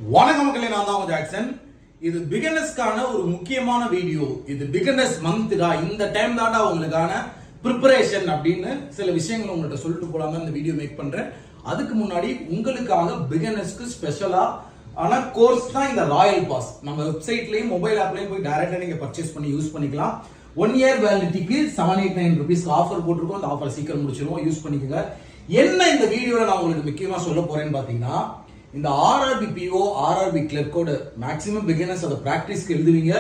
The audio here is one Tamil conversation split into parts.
வணக்கம் மக்களே, நான் தான் ஜாக்சன். இது பிகினர்ஸ்க்கான ஒரு முக்கியமான வீடியோ. இது பிகினர்ஸ் மந்த்டா, இந்த டைம் தாண்டா உங்களுக்கான ப்ரிப்பரேஷன் அப்படின்னு சில விஷயங்கள் உங்கள்கிட்ட சொல்லிட்டு போலாம இந்த வீடியோ மேக் பண்றேன். அதுக்கு முன்னாடி உங்களுக்காக பிகினர்ஸ்க்கு ஸ்பெஷலா ஆனா கோர்ஸ் தான் இந்த ராயல் பாஸ். நம்ம வெப்சைட்லயும் மொபைல் ஆப்லயும் போய் டைரக்டா நீங்க பர்ச்சேஸ் பண்ணி யூஸ் பண்ணிக்கலாம். 1 year வேலிடிட்டிக்கு 789 rupees ஆஃபர் போட்டிருக்கோம். இந்த ஆஃபர் சீக்கிரம் முடிச்சிருவோம், யூஸ் பண்ணிக்கோங்க. என்ன இந்த வீடியோல நான் உங்களுக்கு முக்கியமா சொல்ல போறேன்னு பாத்தீங்கன்னா, இந்த ஆர்ஆர்பி பிஓ ஆர்ஆர்பி கிளர்க்கோட மேக்ஸிமம் பிகினர்ஸ் அதை பிராக்டிஸ்க்கு எழுதுவீங்க.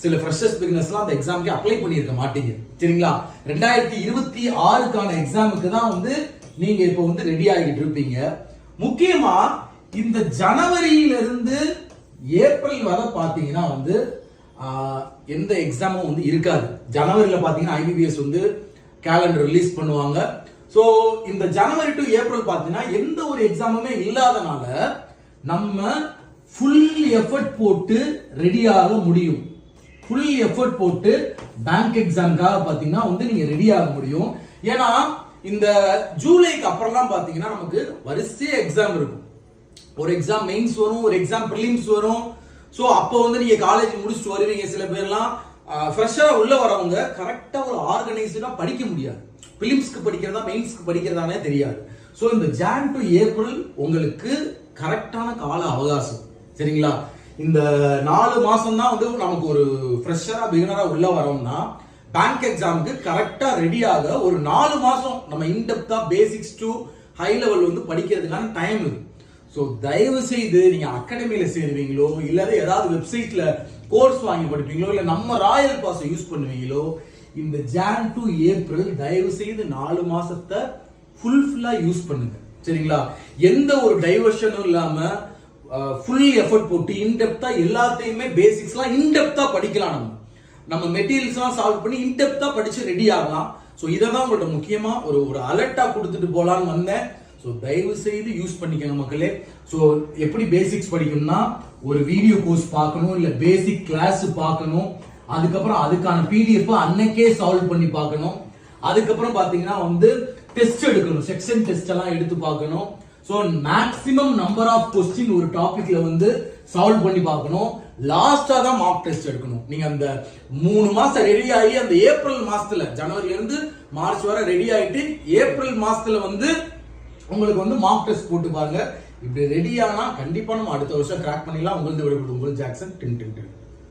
சில ஃப்ரெஷர்ஸ் பிகினர்ஸ்லாம் அந்த எக்ஸாமுக்கு அப்ளை பண்ணியிருக்க மாட்டீங்க, சரிங்களா? 2026க்கான எக்ஸாமுக்கு தான் நீங்க இப்போ ரெடி ஆகிட்டு இருப்பீங்க. முக்கியமா இந்த ஜனவரியில இருந்து ஏப்ரல் வரை பாத்தீங்கன்னா எந்த எக்ஸாமும் இருக்காது. ஜனவரியில பாத்தீங்கன்னா ஐபிபிஎஸ் கேலண்டர் ரிலீஸ் பண்ணுவாங்க. சோ இந்த ஜனவரி டு ஏப்ரல் பாத்தீங்கன்னா எந்த ஒரு எக்ஸாமுமே இல்லாதனால நம்ம ஃபுல் எஃபர்ட் போட்டு ரெடி ஆக முடியும். ஃபுல் எஃபர்ட் போட்டு பேங்க் எக்ஸாமுக்காக பாத்தீங்கன்னா நீங்க ரெடி ஆக முடியும். ஏன்னா இந்த ஜூலைக்கு அப்புறம்லாம் பாத்தீங்கன்னா நமக்கு வரிசையா எக்ஸாம் இருக்கும். ஒரு எக்ஸாம் மெயின்ஸ் வரும், ஒரு எக்ஸாம் பிரிலிம்ஸ் வரும். சோ அப்போ நீங்க காலேஜ் முடிச்சுட்டு வருவீங்க. சில பேர்லாம் ஃப்ரெஷரா உள்ள வரவங்க கரெக்டா ஒரு ஆர்கனைஸ்டா படிக்க முடியாது. பிலிம்ஸ்க்கு படிக்கிறதா மெயின்ஸ்க்கு படிக்கிறதானே தெரியாது. சோ இந்த ஜான் டு ஏப்ரல் உங்களுக்கு கரெக்டான கால அவகாசம், சரிங்களா? இந்த 4 மாசம் தான் நமக்கு ஒரு ஃப்ரெஷரா பிகினரா உள்ள வரோம்னா பேங்க் எக்ஸாமுக்கு கரெக்டா ரெடியாக ஒரு 4 மாசம் நம்ம இன்டெப்தா பேசிக்ஸ் டு ஹை லெவல் படிக்கிறதுக்கான டைம் இருக்கு. சோ தயவு செய்து நீங்க அகாடமியில சேருவீங்களோ இல்ல ஏதாவது வெப்சைட்ல கோர்ஸ் வாங்கி படிப்பீங்களோ இல்ல நம்ம ராயல் பாஸ் யூஸ் பண்ணுவீங்களோ, இந்த ஜான் டு ஏப்ரல் தயவு செய்து 4 மாசத்தை ஃபுல்லா யூஸ் பண்ணுங்க, சரிங்களா? எந்த ஒரு டைவர்ஷனும் இல்லாம ஃபுல் எஃபர்ட் போட்டு இன்டெப்தா எல்லாத்தையுமே பேசிக்ஸ்லாம் இன்டெப்தா படிக்கலாம். நம்ம மெட்டீரியல்ஸ்லாம் சால்வ் பண்ணி இன்டெப்தா படிச்சு ரெடி ஆகலாம். சோ இததான் உங்கள்ட்ட முக்கியமா ஒரு அலர்ட்டா கொடுத்துட்டு போலான்னு வந்தேன். சோ தயவு செய்து யூஸ் பண்ணிக்கங்க மக்களே. சோ எப்படி பேசிக்ஸ் படிக்கணும்னா ஒரு வீடியோ கோர்ஸ் பார்க்கணும், இல்ல பேசிக் கிளாஸ் பார்க்கணும். அதுக்கப்புறம் அதுக்கான பிடிஎஃப் அன்னைக்கே சால்வ் பண்ணி பார்க்கணும். அதுக்கப்புறம் பாத்தீங்கன்னா டெஸ்ட் எடுக்கணும், செக்ஷன் டெஸ்ட் எல்லாம் எடுத்து பார்க்கணும். So maximum number of question ஒரு டாபிக்ல சால்வ் பண்ணி பார்க்கணும். லாஸ்டா தான் மார்க் டெஸ்ட் எடுக்கணும். நீங்க அந்த 3 மாசம் ரெடி ஆகி அந்த ஏப்ரல் மாசத்துல ஜனவரில இருந்து மார்ச் வரை ரெடி ஆயிட்டு ஏப்ரல் மாசத்துல உங்களுக்கு மார்க் டெஸ்ட் போட்டு பாருங்க. இப்படி ரெடி ஆனா கண்டிப்பா நம்ம அடுத்த வருஷம் கிராக் பண்ணிடலாம். உங்களுக்கு விடைபெறுவது உங்கள் ஜாக்சன்.